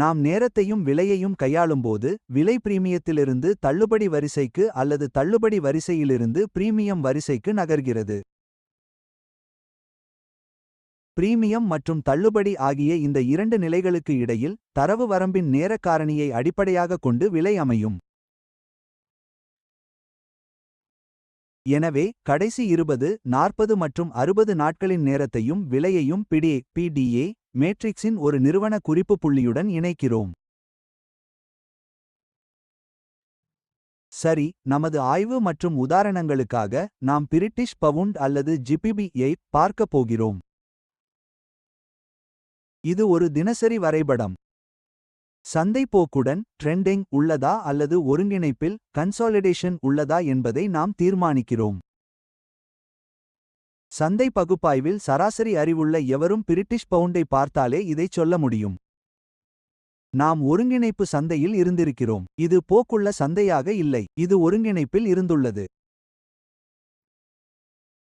நாம் நேரத்தையும் விலையையும் கையாளும்போது, விலை பிரீமியத்திலிருந்து தள்ளுபடி வரிசைக்கு அல்லது தள்ளுபடி வரிசையிலிருந்து பிரீமியம் வரிசைக்கு நகர்கிறது. பிரீமியம் மற்றும் தள்ளுபடி ஆகிய இந்த இரண்டு நிலைகளுக்கு இடையில், தரவு வரம்பின் நேர காரணியை அடிப்படையாகக் கொண்டு விலை அமையும். எனவே, கடைசி 20, 40 மற்றும் 60 நாட்களின் நேரத்தையும் விலையையும் PDA மேட்ரிக்ஸின் ஒரு நிறுவன குறிப்பு புள்ளியுடன் இணைக்கிறோம். சரி, நமது ஆய்வு மற்றும் உதாரணங்களுக்காக, நாம் பிரிட்டிஷ் பவுண்ட் அல்லது GBP-ஐ பார்க்கப் போகிறோம். இது ஒரு தினசரி வரைபடம். சந்தை போக்குடன் ட்ரெண்டிங் உள்ளதா அல்லது ஒருங்கிணைப்பில் கன்சாலிடேஷன் உள்ளதா என்பதை நாம் தீர்மானிக்கிறோம். சந்தை பகுப்பாய்வில் சராசரி அறிவுள்ள எவரும் பிரிட்டிஷ் பவுண்டை பார்த்தாலே இதைச் சொல்ல முடியும். நாம் ஒருங்கிணைப்பு சந்தையில் இருந்திருக்கிறோம். இது போக்குள்ள சந்தையாக இல்லை, இது ஒருங்கிணைப்பில் இருந்துள்ளது.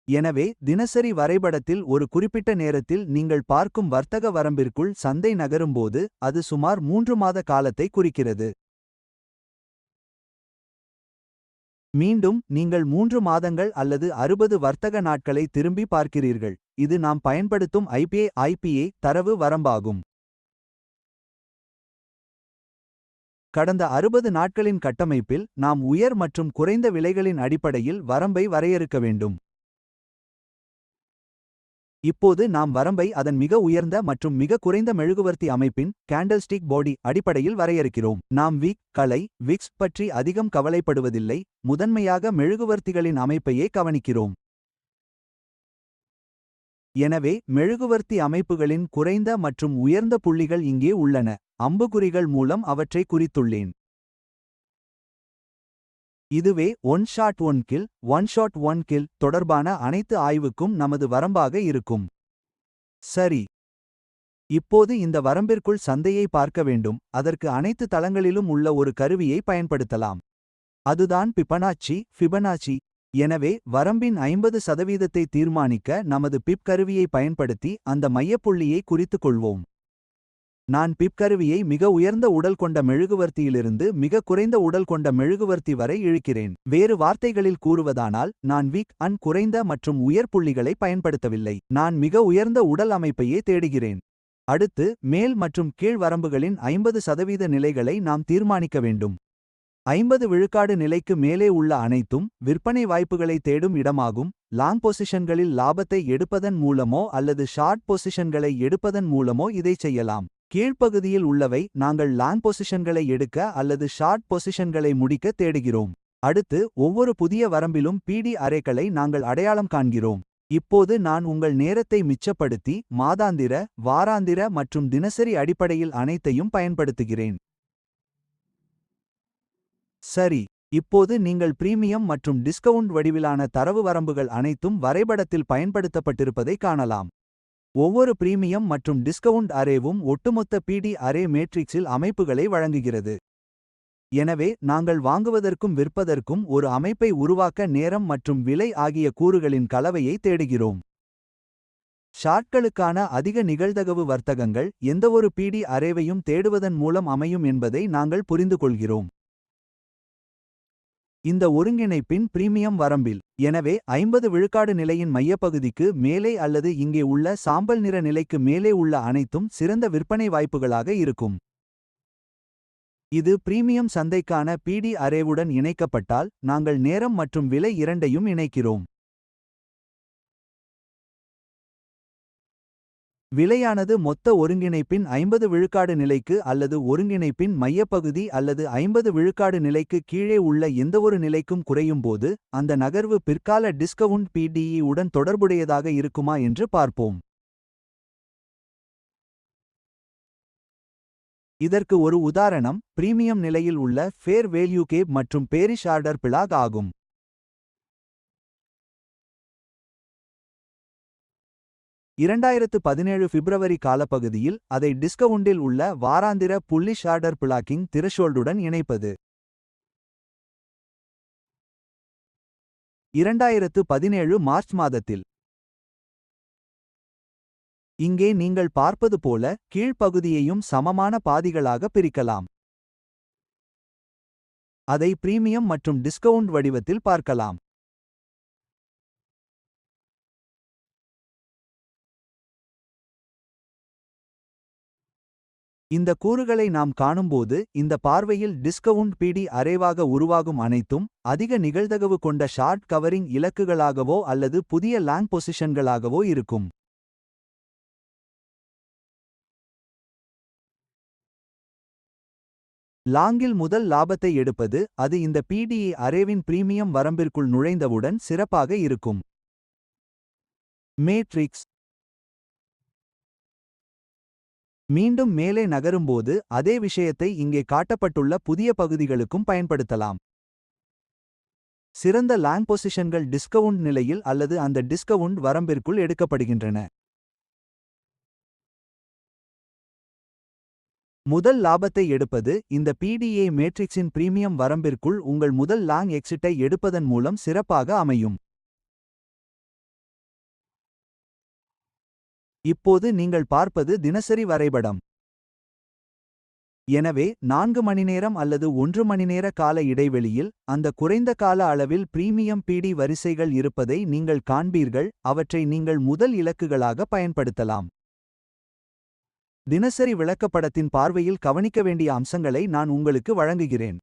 எனவே, தினசரி வரைபடத்தில் ஒரு குறிப்பிட்ட நேரத்தில் நீங்கள் பார்க்கும் வர்த்தக வரம்பிற்குள் சந்தை நகரும்போது, அது சுமார் 3 மாத காலத்தை குறிக்கிறது. மீண்டும், நீங்கள் 3 மாதங்கள் அல்லது 60 வர்த்தக நாட்களை திரும்பி பார்க்கிறீர்கள். இது நாம் பயன்படுத்தும் IPA தரவு வரம்பாகும். கடந்த 60 நாட்களின் கட்டமைப்பில், நாம் உயர் மற்றும் குறைந்த விலைகளின் அடிப்படையில் வரம்பை வரையறுக்க வேண்டும். இப்போது நாம் வரம்பை அதன் மிக உயர்ந்த மற்றும் மிக குறைந்த மெழுகுவர்த்தி அமைப்பின் கேண்டல்ஸ்டிக் பாடி அடிப்படையில் வரையறுக்கிறோம். நாம் விக்ஸ் பற்றி அதிகம் கவலைப்படுவதில்லை, முதன்மையாக மெழுகுவர்த்திகளின் அமைப்பையே கவனிக்கிறோம். எனவே, மெழுகுவர்த்தி அமைப்புகளின் குறைந்த மற்றும் உயர்ந்த புள்ளிகள் இங்கே உள்ளன. அம்புகுறிகள் மூலம் அவற்றை குறித்துள்ளேன். இதுவே ஒன் ஷாட் ஒன் கில் தொடர்பான அனைத்து ஆய்வுக்கும் நமது வரம்பாக இருக்கும். சரி. இப்போது இந்த வரம்பிற்குள் சந்தையை பார்க்க வேண்டும், அதற்கு அனைத்து தளங்களிலும் உள்ள ஒரு கருவியை பயன்படுத்தலாம். அதுதான் ஃபிபனாச்சி. எனவே, வரம்பின் 50% தீர்மானிக்க நமது பிப் கருவியை பயன்படுத்தி அந்த மையப்புள்ளியை குறித்துக் கொள்வோம். நான் பிப் கருவியை மிக உயர்ந்த உடல் கொண்ட மெழுகுவர்த்தியிலிருந்து மிக குறைந்த உடல் கொண்ட மெழுகுவர்த்தி வரை இழுக்கிறேன். வேறு வார்த்தைகளில் கூறுவதானால், நான் குறைந்த மற்றும் உயர் புள்ளிகளை பயன்படுத்தவில்லை. நான் மிக உயர்ந்த உடல் அமைப்பையே தேடுகிறேன். அடுத்து, மேல் மற்றும் கீழ் வரம்புகளின் 50% நிலைகளை நாம் தீர்மானிக்க வேண்டும். 50 விழுக்காடு நிலைக்கு மேலே உள்ள அனைத்தும் விற்பனை வாய்ப்புகளை தேடும் இடமாகும். லாங் பொசிஷன்களில் லாபத்தை எடுப்பதன் மூலமோ அல்லது ஷார்ட் பொசிஷன்களை எடுப்பதன் மூலமோ இதைச் செய்யலாம். கீழ்ப்பகுதியில் உள்ளவை நாங்கள் லாங் பொசிஷன்களை எடுக்க அல்லது ஷார்ட் பொசிஷன்களை முடிக்க தேடுகிறோம். அடுத்து, ஒவ்வொரு புதிய வரம்பிலும் PD அரேக்களை நாங்கள் அடையாளம் காண்கிறோம். இப்போது நான் உங்கள் நேரத்தை மிச்சப்படுத்தி, மாதாந்திர, வாராந்திர மற்றும் தினசரி அடிப்படையில் அனைத்தையும் பயன்படுத்துகிறேன். சரி. இப்போது நீங்கள் பிரீமியம் மற்றும் டிஸ்கவுண்ட் வடிவிலான தரவு வரம்புகள் அனைத்தும் வரைபடத்தில் பயன்படுத்தப்பட்டிருப்பதை காணலாம். ஒவ்வொரு பிரீமியம் மற்றும் டிஸ்கவுண்ட் அரேவும் ஒட்டுமொத்த PD அரே மேட்ரிக்ஸில் அமைப்புகளை வழங்குகிறது. எனவே, நாங்கள் வாங்குவதற்கும் விற்பதற்கும் ஒரு அமைப்பை உருவாக்க நேரம் மற்றும் விலை ஆகிய கூறுகளின் கலவையை தேடுகிறோம். ஷார்ட்களுக்கான அதிக நிகழ்தகவு வர்த்தகங்கள் எந்தவொரு PD அரேவையும் தேடுவதன் மூலம் அமையும் என்பதை நாங்கள் புரிந்துகொள்கிறோம். இந்த ஒருங்கிணைப்பின் பிரீமியம் வரம்பில். எனவே, 50 விழுக்காடு நிலையின் மையப்பகுதிக்கு மேலே அல்லது இங்கே உள்ள சாம்பல் நிற நிலைக்கு மேலே உள்ள அனைத்தும் சிறந்த விற்பனை வாய்ப்புகளாக இருக்கும். இது பிரீமியம் சந்தைக்கான PD அரேவுடன் இணைக்கப்பட்டால், நாங்கள் நேரம் மற்றும் விலை இரண்டையும் இணைக்கிறோம். விலையானது மொத்த ஒருங்கிணைப்பின் 50 விழுக்காடு நிலைக்கு அல்லது ஒருங்கிணைப்பின் மையப்பகுதி அல்லது 50 விழுக்காடு நிலைக்கு கீழே உள்ள எந்தவொரு நிலைக்கும் குறையும்போது, அந்த நகர்வு பிற்கால டிஸ்கவுண்ட் PDE உடன் தொடர்புடையதாக இருக்குமா என்று பார்ப்போம். இதற்கு ஒரு உதாரணம், பிரீமியம் நிலையில் உள்ள ஃபேர் வேல்யூ கேப் மற்றும் பேரிஷ் ஆர்டர் பிளாக் ஆகும். பிப்ரவரி காலப்பகுதியில் அதை டிஸ்கவுண்டில் உள்ள வாராந்திர புல்லிஷ் ஆர்டர் பிளாக்கிங் திரஷோல்டுடன் இணைப்பது. 2017 மார்ச் மாதத்தில் இங்கே நீங்கள் பார்ப்பது போல கீழ்ப்பகுதியையும் சமமான பாதிகளாக பிரிக்கலாம். அதை பிரீமியம் மற்றும் டிஸ்கவுண்ட் வடிவத்தில் பார்க்கலாம். இந்த கூறுகளை நாம் காணும்போது இந்த பார்வையில் டிஸ்கவுண்ட் பிடி அரேவாக உருவாகும் அனைத்தும் அதிக நிகழ்தகவு கொண்ட ஷார்ட் கவரிங் இலக்குகளாகவோ அல்லது புதிய லாங் பொசிஷன்களாகவோ இருக்கும். லாங்கில் முதல் லாபத்தை எடுப்பது அது இந்த பிடிஇ அரேவின் பிரீமியம் வரம்பிற்குள் நுழைந்தவுடன் சிறப்பாக இருக்கும். மேட்ரிக்ஸ் மீண்டும் மேலே நகரும்போது அதே விஷயத்தை இங்கே காட்டப்பட்டுள்ள புதிய பகுதிகளுக்கும் பயன்படுத்தலாம். சிறந்த லாங் பொசிஷன்கள் டிஸ்கவுண்ட் நிலையில் அல்லது அந்த டிஸ்கவுண்ட் வரம்பிற்குள் எடுக்கப்படுகின்றன. முதல் லாபத்தை எடுப்பது இந்த பிடிஏ மேட்ரிக்ஸின் பிரீமியம் வரம்பிற்குள் உங்கள் முதல் லாங் எக்ஸிட்டை எடுப்பதன் மூலம் சிறப்பாக அமையும். இப்போது நீங்கள் பார்ப்பது தினசரி வரைபடம். எனவே 4 மணிநேரம் அல்லது 1 மணிநேர கால இடைவெளியில் அந்த குறைந்த கால அளவில் பிரீமியம் பிடி வரிசைகள் இருப்பதை நீங்கள் காண்பீர்கள். அவற்றை நீங்கள் முதல் இலக்குகளாக பயன்படுத்தலாம். தினசரி விளக்கப்படத்தின் பார்வையில் கவனிக்க வேண்டிய அம்சங்களை நான் உங்களுக்கு வழங்குகிறேன்.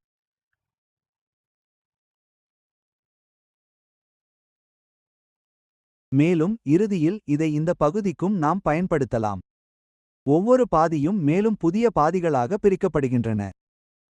மேலும் இறுதியில் இதை இந்த பகுதிக்கும் நாம் பயன்படுத்தலாம். ஒவ்வொரு பாதியும் மேலும் புதிய பாதிகளாக பிரிக்கப்படுகின்றன.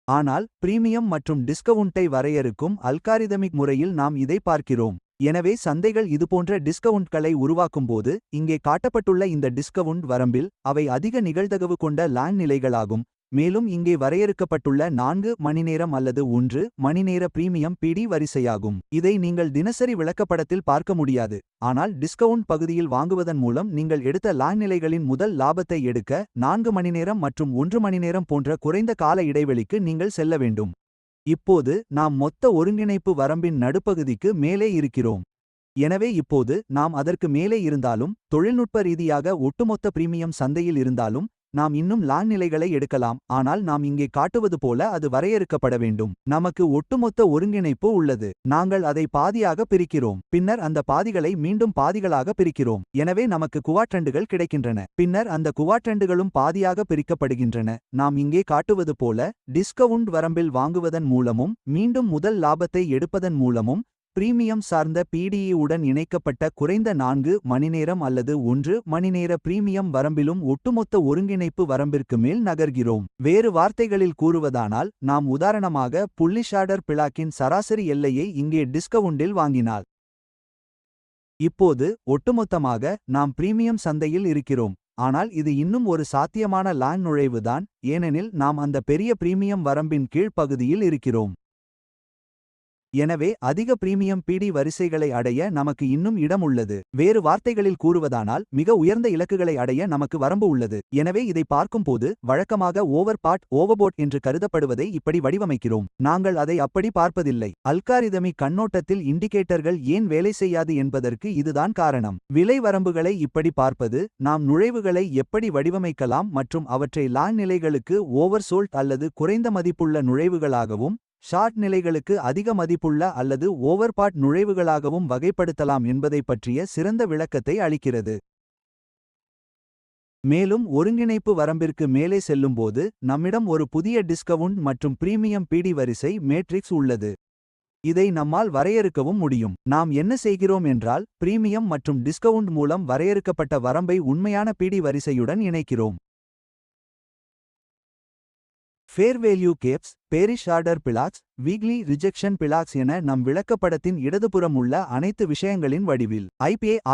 ஆனால் பிரீமியம் மற்றும் டிஸ்கவுண்டை வரையறுக்கும் அல்காரிதமிக் முறையில் நாம் இதை பார்க்கிறோம். எனவே சந்தைகள் இதுபோன்ற டிஸ்கவுண்ட்களை உருவாக்கும்போது இங்கே காட்டப்பட்டுள்ள இந்த டிஸ்கவுண்ட் வரம்பில் அவை அதிக நிகழ்தகவு கொண்ட லாங் நிலைகளாகும். மேலும் இங்கே வரையறுக்கப்பட்டுள்ள 4 மணிநேரம் அல்லது 1 மணிநேர பிரீமியம் பிடி வரிசையாகும். இதை நீங்கள் தினசரி விளக்கப்படத்தில் பார்க்க முடியாது. ஆனால் டிஸ்கவுண்ட் பகுதியில் வாங்குவதன் மூலம் நீங்கள் எடுத்த லாங் நிலைகளின் முதல் லாபத்தை எடுக்க 4 மணிநேரம் மற்றும் 1 மணிநேரம் போன்ற குறைந்த கால இடைவெளிக்கு நீங்கள் செல்ல வேண்டும். இப்போது நாம் மொத்த ஒருங்கிணைப்பு வரம்பின் நடுப்பகுதிக்கு மேலே இருக்கிறோம். எனவே இப்போது நாம் அதற்கு மேலே இருந்தாலும் தொழில்நுட்ப ரீதியாக ஒட்டுமொத்த பிரீமியம் சந்தையில் இருந்தாலும் நாம் இன்னும் லாங் நிலைகளை எடுக்கலாம். ஆனால் நாம் இங்கே காட்டுவது போல அது வரையறுக்கப்பட வேண்டும். நமக்கு ஒட்டுமொத்த ஒருங்கிணைப்பு உள்ளது. நாங்கள் அதை பாதியாக பிரிக்கிறோம். பின்னர் அந்த பாதிகளை மீண்டும் பாதிகளாக பிரிக்கிறோம். எனவே நமக்கு குவாட்ரண்டுகள் கிடைக்கின்றன. பின்னர் அந்த குவாட்ரண்டுகளும் பாதியாக பிரிக்கப்படுகின்றன. நாம் இங்கே காட்டுவது போல டிஸ்கவுண்ட் வரம்பில் வாங்குவதன் மூலமும் மீண்டும் முதல் லாபத்தை எடுப்பதன் மூலமும் பிரீமியம் சார்ந்த பிடிஇ உடன் இணைக்கப்பட்ட குறைந்த 4 மணிநேரம் அல்லது 1 மணிநேர பிரீமியம் வரம்பிலும் ஒட்டுமொத்த ஒருங்கிணைப்பு வரம்பிற்கு மேல் நகர்கிறோம். வேறு வார்த்தைகளில் கூறுவதானால் நாம் உதாரணமாக புள்ளிஷாடர் பிளாக்கின் சராசரி எல்லையை இங்கே டிஸ்கவுண்டில் வாங்கினால் இப்போது ஒட்டுமொத்தமாக நாம் பிரீமியம் சந்தையில் இருக்கிறோம். ஆனால் இது இன்னும் ஒரு சாத்தியமான லாங் நுழைவுதான், ஏனெனில் நாம் அந்த பெரிய பிரீமியம் வரம்பின் கீழ் பகுதியில் இருக்கிறோம். எனவே அதிக பிரீமியம் பிடி வரிசைகளை அடைய நமக்கு இன்னும் இடம் உள்ளது. வேறு வார்த்தைகளில் கூறுவதானால் மிக உயர்ந்த இலக்குகளை அடைய நமக்கு வரம்பு உள்ளது. எனவே இதை பார்க்கும்போது வழக்கமாக ஓவர்பாட் ஓவர்போட் என்று கருதப்படுவதை இப்படி வடிவமைக்கிறோம். நாங்கள் அதை அப்படி பார்ப்பதில்லை. அல்காரிதமிக் கண்ணோட்டத்தில் இண்டிகேட்டர்கள் ஏன் வேலை செய்யாது என்பதற்கு இதுதான் காரணம். விலை வரம்புகளை இப்படி பார்ப்பது நாம் நுழைவுகளை எப்படி வடிவமைக்கலாம் மற்றும் அவற்றை லாங் நிலைகளுக்கு ஓவர்சோல்ட் அல்லது குறைந்த மதிப்புள்ள நுழைவுகளாகவும் ஷார்ட் நிலைகளுக்கு அதிக மதிப்புள்ள அல்லது ஓவர்பாட் நுழைவுகளாகவும் வகைப்படுத்தலாம் என்பதை பற்றிய சிறந்த விளக்கத்தை அளிக்கிறது. மேலும் ஒருங்கிணைப்பு வரம்பிற்கு மேலே செல்லும்போது நம்மிடம் ஒரு புதிய டிஸ்கவுண்ட் மற்றும் பிரீமியம் பிடி வரிசை மேட்ரிக்ஸ் உள்ளது. இதை நம்மால் வரையறுக்கவும் முடியும். நாம் என்ன செய்கிறோம் என்றால் பிரீமியம் மற்றும் டிஸ்கவுண்ட் மூலம் வரையறுக்கப்பட்ட வரம்பை உண்மையான பிடி வரிசையுடன் இணைக்கிறோம். Fair value gaps, bearish order blocks, weekly rejection blocks என நம் விளக்கப்படத்தின் இடதுபுறம் உள்ள அனைத்து விஷயங்களின் வடிவில்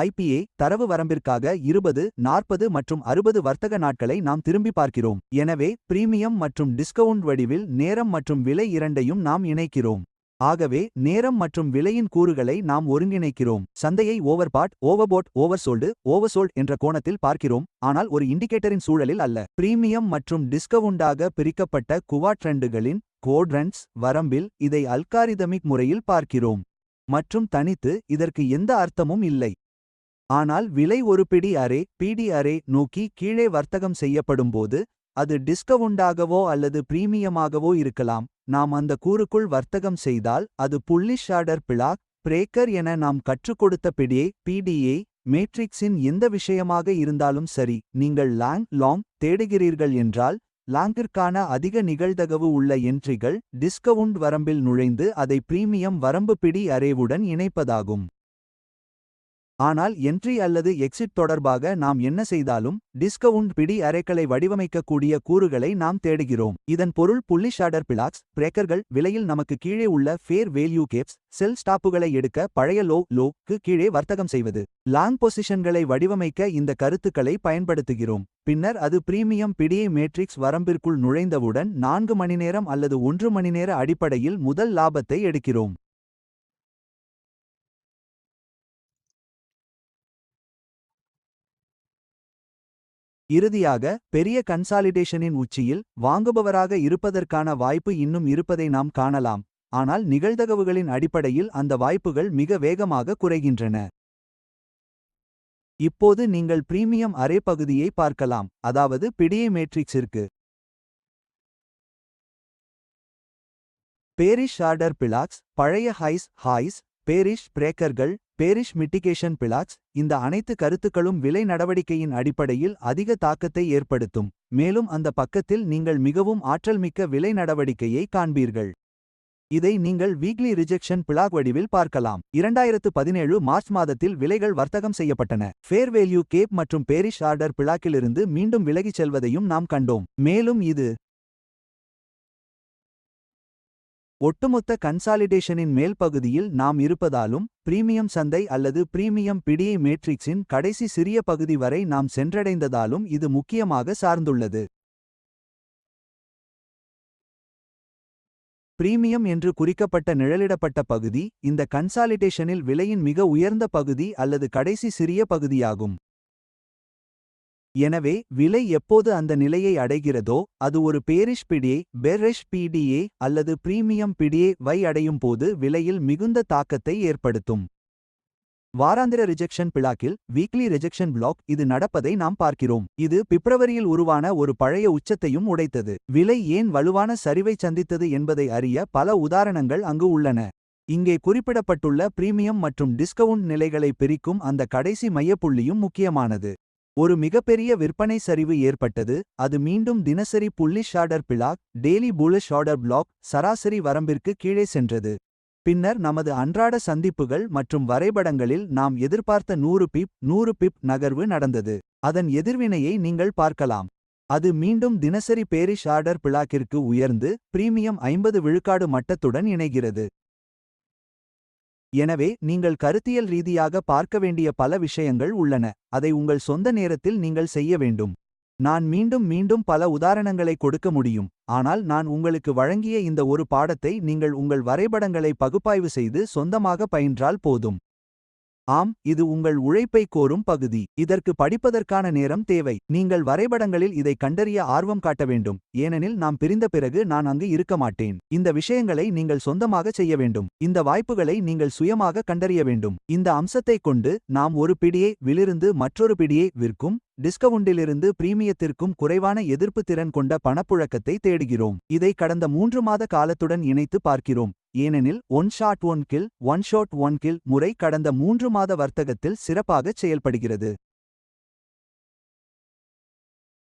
ஐபிஏ தரவு வரம்பிற்காக 20, 40 மற்றும் 60 வர்த்தக நாட்களை நாம் திரும்பி பார்க்கிறோம். எனவே பிரீமியம் மற்றும் டிஸ்கவுண்ட் வடிவில் நேரம் மற்றும் விலை இரண்டையும் நாம் இணைக்கிறோம். ஆகவே நேரம் மற்றும் விலையின் கூறுகளை நாம் ஒருங்கிணைக்கிறோம். சந்தையை ஓவர்பாட் ஓவர்போட் ஓவர்சோல்ட் என்ற கோணத்தில் பார்க்கிறோம், ஆனால் ஒரு இண்டிகேட்டரின் சூழலில் அல்ல. பிரீமியம் மற்றும் டிஸ்கவுண்டாக பிரிக்கப்பட்ட குவாட்ரண்டுகளின் கோட்ரண்ட்ஸ் வரம்பில் இதை அல்காரிதமிக் முறையில் பார்க்கிறோம். மற்றும் தனித்து இதற்கு எந்த அர்த்தமும் இல்லை. ஆனால் விலை ஒரு பிடி அரே பிடி அரே நோக்கி கீழே வர்த்தகம் செய்யப்படும்போது அது டிஸ்கவுண்டாகவோ அல்லது பிரீமியமாகவோ இருக்கலாம். நாம் அந்த கூறுக்குள் வர்த்தகம் செய்தால் அது புல்லிஷ் ஆர்டர் பிளாக் பிரேக்கர் என நாம் கற்றுக் கொடுத்த பிடிஏ பிடிஏ மேட்ரிக்ஸின் எந்த விஷயமாக இருந்தாலும் சரி. நீங்கள் லாங் தேடுகிறீர்கள் என்றால் லாங்கிற்கான அதிக நிகழ்தகவு உள்ள என்ட்ரிகள் டிஸ்கவுண்ட் வரம்பில் நுழைந்து அதை பிரீமியம் வரம்பு பிடி அரேவுடன் இணைப்பதாகும். ஆனால் என்ட்ரி அல்லது எக்ஸிட் தொடர்பாக நாம் என்ன செய்தாலும் டிஸ்கவுண்ட் பிடி அரேக்களை வடிவமைக்கக்கூடிய கூறுகளை நாம் தேடுகிறோம். இதன் பொருள் புல்லிஷ் ஆர்டர் பிளாக்ஸ் பிரேக்கர்கள் விலையில் நமக்கு கீழே உள்ள ஃபேர் வேல்யூ கேப்ஸ் செல் ஸ்டாப்புகளை எடுக்க பழைய லோக்கு கீழே வர்த்தகம் செய்வது. லாங் பொசிஷன்களை வடிவமைக்க இந்த கருத்துக்களை பயன்படுத்துகிறோம். பின்னர் அது பிரீமியம் பிடிஏ மேட்ரிக்ஸ் வரம்பிற்குள் நுழைந்தவுடன் 4 மணி நேரம் அல்லது 1 மணி நேர அடிப்படையில் முதல் லாபத்தை எடுக்கிறோம். இறுதியாக பெரிய கன்சாலிடேஷனின் உச்சியில் வாங்குபவராக இருப்பதற்கான வாய்ப்பு இன்னும் இருப்பதை நாம் காணலாம். ஆனால் நிகழ்தகவுகளின் அடிப்படையில் அந்த வாய்ப்புகள் மிக வேகமாக குறைகின்றன. இப்போது நீங்கள் பிரீமியம் அரே பகுதியை பார்க்கலாம், அதாவது பிடிஏ மேட்ரிக்ஸிற்கு. பேரிஷ் ஆர்டர் பிளாக்ஸ் பழைய ஹாய்ஸ் பேரிஷ் பிரேக்கர்கள் பேரிஷ் மிட்டிகேஷன் பிளாக்ஸ் இந்த அனைத்து கருத்துக்களும் விலை நடவடிக்கையின் அடிப்படையில் அதிக தாக்கத்தை ஏற்படுத்தும். மேலும் அந்த பக்கத்தில் நீங்கள் மிகவும் ஆற்றல்மிக்க விலை நடவடிக்கையை காண்பீர்கள். இதை நீங்கள் வீக்லி ரிஜெக்ஷன் பிளாக் வடிவில் பார்க்கலாம். 2017 மார்ச் மாதத்தில் விலைகள் வர்த்தகம் செய்யப்பட்டன. ஃபேர் வேல்யூ கேப் மற்றும் பேரிஷ் ஆர்டர் பிளாக்கிலிருந்து மீண்டும் விலகிச் செல்வதையும் நாம் கண்டோம். மேலும் இது ஒட்டுமொத்த கன்சாலிடேஷனின் மேல் பகுதியில் நாம் இருப்பதாலும் பிரீமியம் சந்தை அல்லது பிரீமியம் பிடிஏ மேட்ரிக்ஸின் கடைசி சிறிய பகுதி வரை நாம் சென்றடைந்ததாலும் இது முக்கியமாக சார்ந்துள்ளது. பிரீமியம் என்று குறிக்கப்பட்ட நிழலிடப்பட்ட பகுதி இந்த கன்சாலிடேஷனில் விலையின் மிக உயர்ந்த பகுதி அல்லது கடைசி சிறிய பகுதியாகும். எனவே விலை எப்போது அந்த நிலையை அடைகிறதோ அது ஒரு பேரிஷ் பிடிஏ பெரிஷ் பிடிஏ அல்லது பிரீமியம் பிடிஏ வை அடையும் போது விலையில் மிகுந்த தாக்கத்தை ஏற்படுத்தும். வாராந்திர ரிஜெக்ஷன் பிளாக்கில் வீக்லி ரிஜெக்ஷன் பிளாக் இது நடப்பதை நாம் பார்க்கிறோம். இது பிப்ரவரியில் உருவான ஒரு பழைய உச்சத்தையும் உடைத்தது. விலை ஏன் வலுவான சரிவை சந்தித்தது என்பதை அறிய பல உதாரணங்கள் அங்கு உள்ளன. இங்கே குறிப்பிடப்பட்டுள்ள பிரீமியம் மற்றும் டிஸ்கவுண்ட் நிலைகளை பிரிக்கும் அந்த கடைசி மையப்புள்ளியும் முக்கியமானது. ஒரு மிகப்பெரிய விற்பனை சரிவு ஏற்பட்டது, அது மீண்டும் தினசரி bullish order black daily bullish order black சராசரி வரம்பிற்கு கீழே சென்றது. பின்னர் நமது அன்றாட சந்திப்புகள் மற்றும் வரைபடங்களில் நாம் எதிர்பார்த்த 100 பிப் நகர்வு நடந்தது. அதன் எதிர்வினையை நீங்கள் பார்க்கலாம். அது மீண்டும் தினசரி பேரிஷ் ஆர்டர் பிளாக்கிற்கு உயர்ந்து பிரீமியம் 50 விழுக்காடு மட்டத்துடன் இணைகிறது. எனவே நீங்கள் கருத்தியல் ரீதியாக பார்க்க வேண்டிய பல விஷயங்கள் உள்ளன. அதை உங்கள் சொந்த நேரத்தில் நீங்கள் செய்ய வேண்டும். நான் மீண்டும் பல உதாரணங்களை கொடுக்க முடியும். ஆனால் நான் உங்களுக்கு வழங்கிய இந்த ஒரு பாடத்தை நீங்கள் உங்கள் வரைபடங்களை பகுப்பாய்வு செய்து சொந்தமாக பயின்றால் போதும். ஆம், இது உங்கள் உழைப்பை கோரும் பகுதி. இதற்கு படிப்பதற்கான நேரம் தேவை. நீங்கள் வரைபடங்களில் இதை கண்டறிய ஆர்வம் காட்ட வேண்டும். ஏனெனில் நாம் பிரிந்த பிறகு நான் அங்கு இருக்க மாட்டேன். இந்த விஷயங்களை நீங்கள் சொந்தமாக செய்ய வேண்டும். இந்த வாய்ப்புகளை நீங்கள் சுயமாக கண்டறிய வேண்டும். இந்த அம்சத்தைக் கொண்டு நாம் ஒரு பிடிஏ விலிருந்து மற்றொரு பிடிஏ விற்கும் டிஸ்கவுண்டிலிருந்து பிரீமியத்திற்கும் குறைவான எதிர்ப்பு திறன் கொண்ட பணப்புழக்கத்தை தேடுகிறோம். இதை கடந்த 3 மாத காலத்துடன் இணைத்து பார்க்கிறோம். ஏனெனில் ஒன் ஷாட் ஒன் கில் முறை கடந்த 3 மாத வர்த்தகத்தில் சிறப்பாகச் செயல்படுகிறது.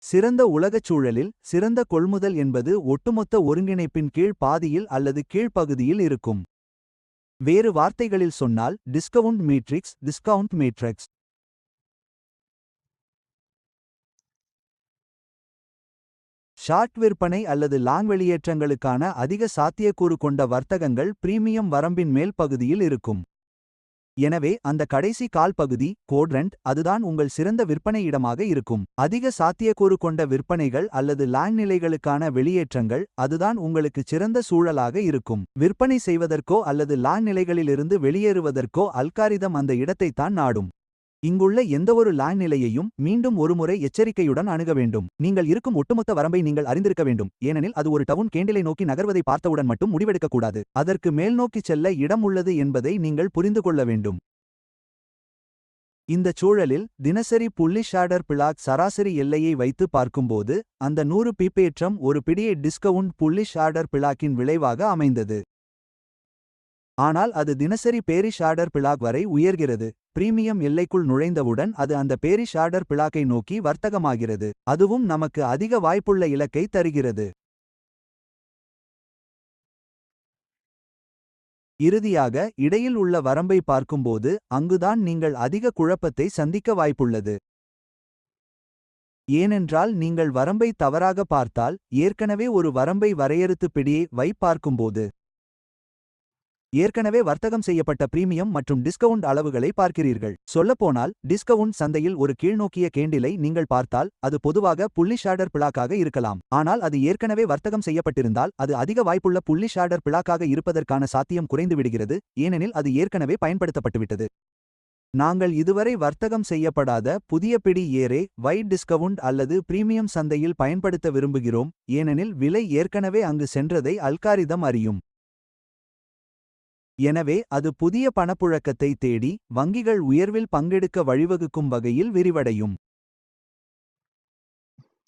சிறந்த உலகச் சூழலில் சிறந்த கொள்முதல் என்பது ஒட்டுமொத்த ஒருங்கிணைப்பின் கீழ் பாதியில் அல்லது கீழ்ப்பகுதியில் இருக்கும். வேறு வார்த்தைகளில் சொன்னால் டிஸ்கவுண்ட் மேட்ரிக்ஸ். ஷார்ட் விற்பனை அல்லது லாங் வெளியேற்றங்களுக்கான அதிக சாத்தியக்கூறு கொண்ட வர்த்தகங்கள் பிரீமியம் வரம்பின் மேல் பகுதியில் இருக்கும். எனவே அந்த கடைசி கால் பகுதி கோட்ரண்ட் அதுதான் உங்கள் சிறந்த விற்பனை இடமாக இருக்கும். அதிக சாத்தியக்கூறு கொண்ட விற்பனைகள் அல்லது லாங் நிலைகளுக்கான வெளியேற்றங்கள் அதுதான் உங்களுக்கு சிறந்த சூழலாக இருக்கும். விற்பனை செய்வதற்கோ அல்லது லாங் நிலைகளிலிருந்து வெளியேறுவதற்கோ அல்காரிதம் அந்த இடத்தைத்தான் நாடும். இங்குள்ள எந்தவொரு லாங் நிலையையும் மீண்டும் ஒருமுறை எச்சரிக்கையுடன் அணுக வேண்டும். நீங்கள் இருக்கும் ஒட்டுமொத்த வரம்பை நீங்கள் அறிந்திருக்க வேண்டும். ஏனெனில் அது ஒரு டவுன் கேண்டிலை நோக்கி நகர்வதை பார்த்தவுடன் மட்டும் முடிவெடுக்கக்கூடாது. அதற்கு மேல் நோக்கிச் செல்ல இடம் உள்ளது என்பதை நீங்கள் புரிந்து கொள்ள வேண்டும். இந்தச் சூழலில் தினசரி புள்ளி ஷேடர் பிளாக் சராசரி எல்லையை வைத்து பார்க்கும்போது அந்த 100 பிப்பேற்றம் ஒரு பிடியை டிஸ்கவுண்ட் புள்ளி ஷேடர் பிளாக்கின் விளைவாக அமைந்தது. ஆனால் அது தினசரி பேரிஷ் ஆர்டர் பிளாக் வரை உயர்கிறது. பிரீமியம் எல்லைக்குள் நுழைந்தவுடன் அது அந்த பேரிஷ் ஆர்டர் பிளாக்கை நோக்கி வர்த்தகமாகிறது. அதுவும் நமக்கு அதிக வாய்ப்புள்ள இலக்கை தருகிறது. இறுதியாக இடையில் உள்ள வரம்பை பார்க்கும்போது அங்குதான் நீங்கள் அதிக குழப்பத்தை சந்திக்க வாய்ப்புள்ளது. ஏனென்றால் நீங்கள் வரம்பை தவறாக பார்த்தால் ஏற்கனவே ஒரு வரம்பை வரையறுத்து பிடியை பார்க்கும்போது ஏற்கனவே வர்த்தகம் செய்யப்பட்ட பிரீமியம் மற்றும் டிஸ்கவுண்ட் அளவுகளை பார்க்கிறீர்கள். சொல்லப்போனால் டிஸ்கவுண்ட் சந்தையில் ஒரு கீழ்நோக்கிய கேண்டிலை நீங்கள் பார்த்தால் அது பொதுவாக புள்ளி ஷேடர் பிளாக்காக இருக்கலாம். ஆனால் அது ஏற்கனவே வர்த்தகம் செய்யப்பட்டிருந்தால் அது அதிக வாய்ப்புள்ள புள்ளி ஷேடர் பிளாக்காக இருப்பதற்கான சாத்தியம் குறைந்துவிடுகிறது, ஏனெனில் அது ஏற்கனவே பயன்படுத்தப்பட்டுவிட்டது. நாங்கள் இதுவரை வர்த்தகம் செய்யப்படாத புதிய பிடி ஏரே வைட் டிஸ்கவுண்ட் அல்லது பிரீமியம் சந்தையில் பயன்படுத்த விரும்புகிறோம், ஏனெனில் விலை ஏற்கனவே அங்கு சென்றதை அல்காரிதம் அறியும். எனவே அது புதிய பணப்புழக்கத்தை தேடி வங்கிகள் உயர்வில் பங்கெடுக்க வழிவகுக்கும் வகையில் விரிவடையும்.